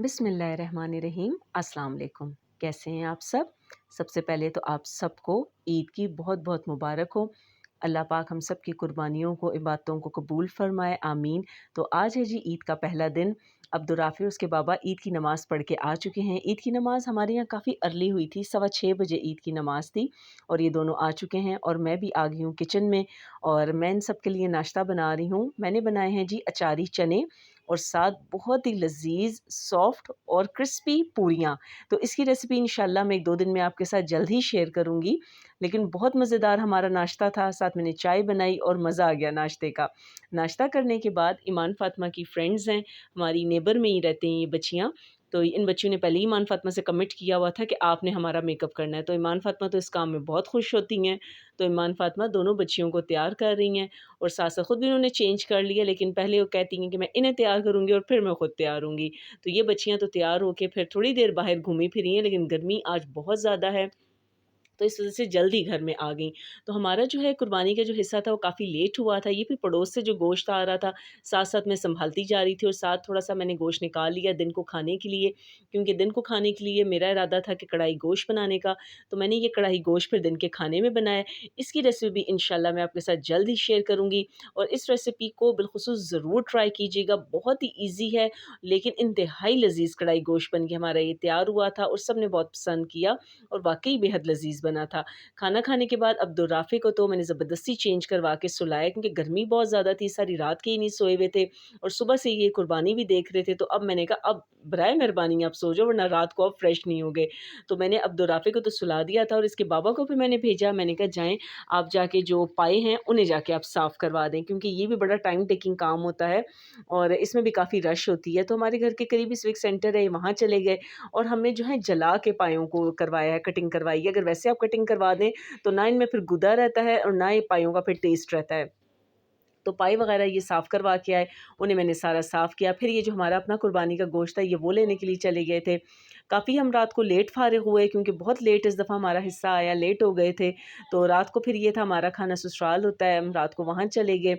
बिस्मिल्लाहिर्रहमानिर्रहीम। अस्सलाम वालेकुम। कैसे हैं आप सब? सबसे पहले तो आप सबको ईद की बहुत बहुत मुबारक हो। अल्लाह पाक हम सब की कुर्बानियों को, इबादतों को कबूल फ़रमाए, आमीन। तो आज है जी ईद का पहला दिन। अब्दुर्राफ़ी उसके बाबा ईद की नमाज़ पढ़ के आ चुके हैं। ईद की नमाज़ हमारे यहाँ काफ़ी अर्ली हुई थी, 6:15 बजे ईद की नमाज़ थी और ये दोनों आ चुके हैं और मैं भी आ गई हूँ किचन में और मैं इन सब के लिए नाश्ता बना रही हूँ। मैंने बनाए हैं जी अचारी चने और साथ बहुत ही लज़ीज़, सॉफ्ट और क्रिस्पी पूरियाँ। तो इसकी रेसिपी इंशाल्लाह मैं 1-2 दिन में आपके साथ जल्द ही शेयर करूँगी। लेकिन बहुत मज़ेदार हमारा नाश्ता था, साथ मैंने चाय बनाई और मज़ा आ गया नाश्ते का। नाश्ता करने के बाद ईमान फ़ातिमा की फ्रेंड्स हैं, हमारी नेबर में ही रहते हैं ये बच्चियाँ। तो इन बच्चियों ने पहले ही ईमान फ़ातिमा से कमिट किया हुआ था कि आपने हमारा मेकअप करना है। तो ईमान फ़ातिमा तो इस काम में बहुत खुश होती हैं। तो ईमान फ़ातिमा दोनों बच्चियों को तैयार कर रही हैं और साथ-साथ खुद भी उन्होंने चेंज कर लिया, लेकिन पहले वो कहती हैं कि मैं इन्हें तैयार करूँगी और फिर मैं खुद तैयार होंगी। तो ये बच्चियाँ तो तैयार होके फिर थोड़ी देर बाहर घूमी फिरी हैं, लेकिन गर्मी आज बहुत ज़्यादा है। तो इस वज़ह से जल्दी घर में आ गईं। तो हमारा जो है कुर्बानी का जो हिस्सा था वो काफ़ी लेट हुआ था। ये भी पड़ोस से जो गोश्त आ रहा था, साथ-साथ मैं सँभालती जा रही थी और साथ थोड़ा-सा मैंने गोश्त निकाल लिया दिन को खाने के लिए, क्योंकि दिन को खाने के लिए मेरा इरादा था कि कढ़ाई गोश्त बनाने का। तो मैंने ये कढ़ाई गोश्त फिर दिन के खाने में बनाया। इसकी रेसिपी भी इंशाल्लाह मैं आपके साथ जल्द ही शेयर करूँगी और इस रेसिपी को बिलख़ुसूस ज़रूर ट्राई कीजिएगा। बहुत ही ईज़ी है, लेकिन इंतहाई लज़ीज़ कढ़ाई गोश्त बन के हमारा ये तैयार हुआ था और सबने बहुत पसंद किया और वाक़ई बेहद लज़ीज़ बना था। खाना खाने के बाद अब्दुर्राफ़ी को तो मैंने ज़बरदस्ती चेंज करवा के सुलाया, क्योंकि गर्मी बहुत ज़्यादा थी, सारी रात के ही नहीं सोए हुए थे और सुबह से ये कुर्बानी भी देख रहे थे। तो अब मैंने कहा अब बराए मेहरबानी आप सो जाओ, वरना रात को आप फ्रेश नहीं होगे। तो मैंने अब्दुर्राफ़ी को तो सुला दिया था और इसके बाबा को भी मैंने भेजा। मैंने कहा जाएँ आप जाके जो पाए हैं उन्हें जाके आप साफ़ करवा दें, क्योंकि ये भी बड़ा टाइम टेकिंग काम होता है और इसमें भी काफ़ी रश होती है। तो हमारे घर के करीब ही सिविक सेंटर है, वहाँ चले गए और हमने जो है जला के पायों को करवाया है, कटिंग करवाई है। अगर वैसे आप कटिंग करवा दें तो ना इनमें फिर गुदा रहता है और ना ये पायों का फिर टेस्ट रहता है। तो पाई वगैरह ये साफ़ करवा के आए, उन्हें मैंने सारा साफ़ किया। फिर ये जो हमारा अपना कुर्बानी का गोश्त था ये वो लेने के लिए चले गए थे। काफ़ी हम रात को लेट फ़ारिग हुए, क्योंकि बहुत लेट इस दफ़ा हमारा हिस्सा आया, लेट हो गए थे। तो रात को फिर ये था हमारा खाना ससुराल होता है, हम रात को वहाँ चले गए।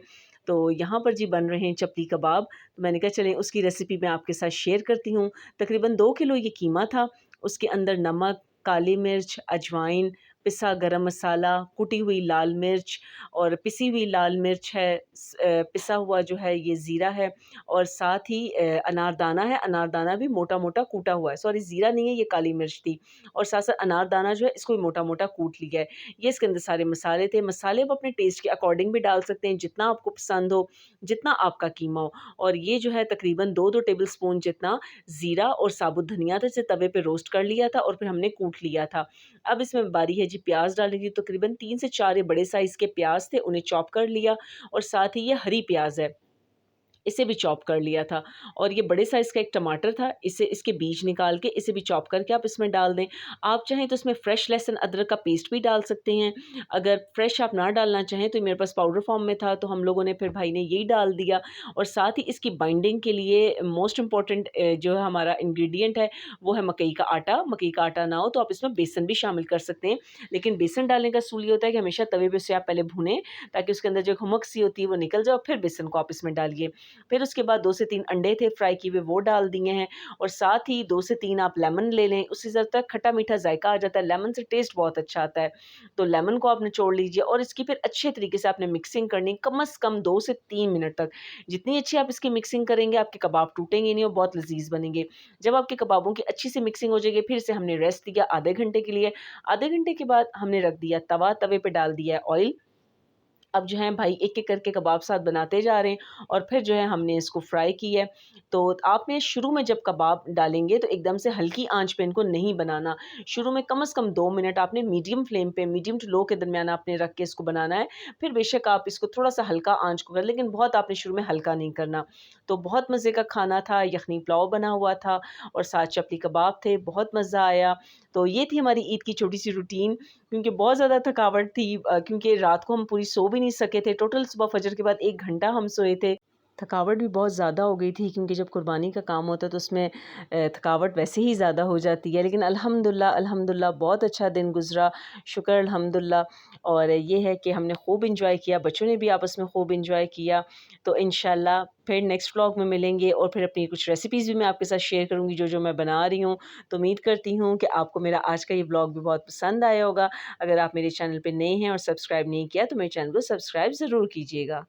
तो यहाँ पर जी बन रहे हैं चपली कबाब। तो मैंने कहा चलें उसकी रेसिपी मैं आपके साथ शेयर करती हूँ। तकरीबन 2 किलो ये कीमा था, उसके अंदर नमक, काली मिर्च, अजवाइन, पिसा गरम मसाला, कुटी हुई लाल मिर्च और पिसी हुई लाल मिर्च है, पिसा हुआ जो है ये ज़ीरा है और साथ ही अनारदाना है। अनारदाना भी मोटा-मोटा कूटा हुआ है, सॉरी ज़ीरा नहीं है, ये काली मिर्च थी और साथ-साथ अनारदाना जो है इसको भी मोटा-मोटा कूट लिया है। ये इसके अंदर सारे मसाले थे। मसाले आप अपने टेस्ट के अकॉर्डिंग भी डाल सकते हैं, जितना आपको पसंद हो, जितना आपका कीमा हो। और ये जो है तकरीबन 2-2 टेबल स्पून जितना ज़ीरा और साबुत धनिया था, जिसे तवे पे रोस्ट कर लिया था और फिर हमने कूट लिया था। अब इसमें बारी है जी प्याज़ डालने की। तकरीबन 3 से 4 ये बड़े साइज़ के प्याज़ थे, उन्हें चॉप कर लिया और साथ ही ये हरी प्याज़ है, इसे भी चॉप कर लिया था और ये बड़े साइज़ का एक टमाटर था, इसे इसके बीज निकाल के इसे भी चॉप करके आप इसमें डाल दें। आप चाहें तो इसमें फ्रेश लहसुन अदरक का पेस्ट भी डाल सकते हैं। अगर फ्रेश आप ना डालना चाहें तो मेरे पास पाउडर फॉर्म में था, तो हम लोगों ने फिर भाई ने यही डाल दिया और साथ ही इसकी बाइंडिंग के लिए मोस्ट इम्पोर्टेंट जो है हमारा इंग्रेडिएंट है वो है मकई का आटा। मकई का आटा ना हो तो आप इसमें बेसन भी शामिल कर सकते हैं, लेकिन बेसन डालने का असूल ये होता है कि हमेशा तवे पे उसे आप पहले भूनें, ताकि उसके अंदर जो खुमक सी होती है वो निकल जाए और फिर बेसन को आप इसमें डालिए। फिर उसके बाद 2 से 3 अंडे थे फ्राई किए हुए, वो डाल दिए हैं और साथ ही 2 से 3 आप लेमन ले लें, उससे ज़्यादा खट्टा-मीठा जायका आ जाता है, लेमन से टेस्ट बहुत अच्छा आता है। तो लेमन को आप निचोड़ लीजिए और इसकी फिर अच्छे तरीके से आपने मिक्सिंग करनी, कम से कम 2 से 3 मिनट तक। जितनी अच्छी आप इसकी मिक्सिंग करेंगे, आपके कबाब टूटेंगे नहीं और बहुत लज़ीज़ बनेंगे। जब आपके कबाबों की अच्छी सी मिक्सिंग हो जाएगी, फिर से हमने रेस्ट दिया आधे घंटे के लिए। आधे घंटे के बाद हमने रख दिया तवा, तवे पे डाल दिया है ऑयल। अब जो है भाई एक-एक करके कबाब साथ बनाते जा रहे हैं और फिर जो है हमने इसको फ्राई की है। तो आपने शुरू में जब कबाब डालेंगे तो एकदम से हल्की आँच पे इनको नहीं बनाना। शुरू में कम से कम 2 मिनट आपने मीडियम फ्लेम पे, मीडियम टू लो के दरमियान आपने रख के इसको बनाना है। फिर बेशक आप इसको थोड़ा-सा हल्का आँच को करें, लेकिन बहुत आपने शुरू में हल्का नहीं करना। तो बहुत मज़े का खाना था, यखनी पुलाव बना हुआ था और साथ चपली कबाब थे, बहुत मज़ा आया। तो ये थी हमारी ईद की छोटी-सी रूटीन, क्योंकि बहुत ज़्यादा थकावट थी, क्योंकि रात को हम पूरी सो भी नहीं सके थे। टोटल सुबह फ़जर के बाद 1 घंटा हम सोए थे। थकावट भी बहुत ज़्यादा हो गई थी, क्योंकि जब कुर्बानी का काम होता है तो उसमें थकावट वैसे ही ज़्यादा हो जाती है। लेकिन अल्हम्दुलिल्लाह अल्हम्दुलिल्लाह बहुत अच्छा दिन गुज़रा, शुक्र अल्हम्दुलिल्लाह। और ये है कि हमने खूब एंजॉय किया, बच्चों ने भी आपस में खूब एंजॉय किया। तो इंशाल्लाह फिर नेक्स्ट व्लॉग में मिलेंगे और फिर अपनी कुछ रेसिपीज़ भी मैं आपके साथ शेयर करूँगी जो मैं बना रही हूँ। तो उम्मीद करती हूँ कि आपको मेरा आज का ये व्लॉग भी बहुत पसंद आया होगा। अगर आप मेरे चैनल पे नए हैं और सब्सक्राइब नहीं किया तो मेरे चैनल को सब्सक्राइब ज़रूर कीजिएगा।